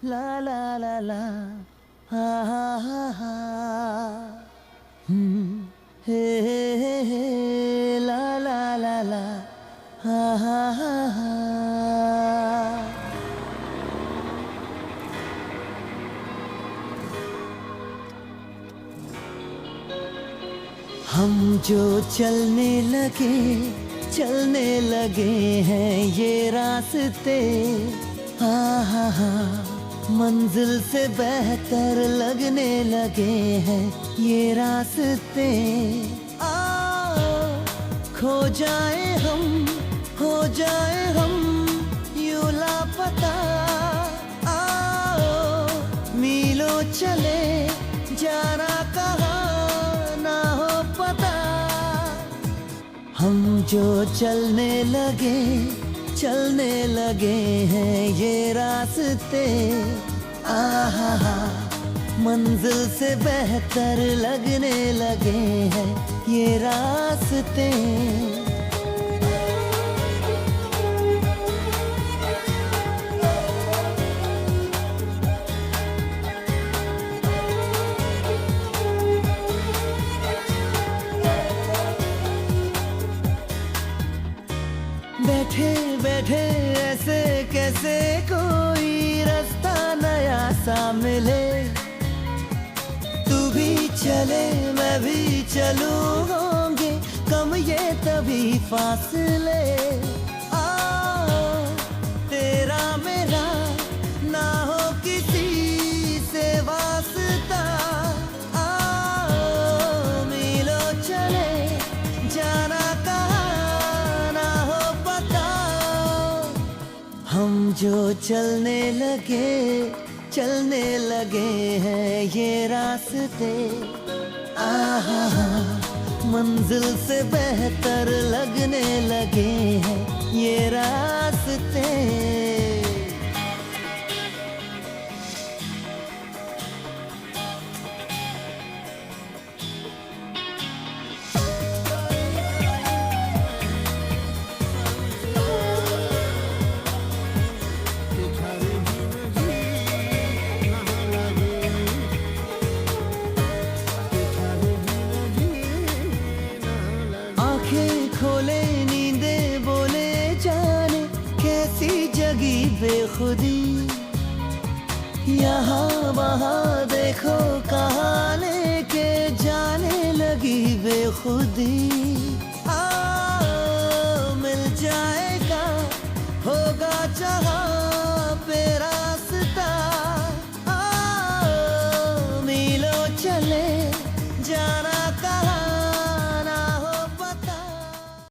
ला ला ला ला हा हा हा हा हे ला ला ला ला हा हा हा हा। हम जो चलने लगे हैं ये रास्ते, हाँ हाँ हाँ, मंजिल से बेहतर लगने लगे हैं ये रास्ते। आओ खो जाए हम, हो जाए हम यूं लापता। आओ मीलों चले जाना कहाँ ना हो पता। हम जो चलने लगे हैं ये रास्ते, आहा मंजिल से बेहतर लगने लगे हैं ये रास्ते। बैठे बैठे ऐसे कैसे कोई रास्ता नया सा मिले। तू भी चले मैं भी चलूं, होंगे कम ये तभी फासले। आओ तेरा मेरा ना हो किसी से वास्ता। आओ मीलों चले जाना कहाँ ना हो पता। हम जो चलने लगे हैं ये रास्ते, आहा मंजिल से बेहतर लगने लगे हैं ये रास्ते। आंखें खोले नींदे बोले जाने कैसी जगी बेखुदी। यहाँ वहाँ देखो कहाँ लेके जाने लगी बेखुदी। आओ मिल जाएगा होगा जहाँ पे रास्ता। आओ मीलों चले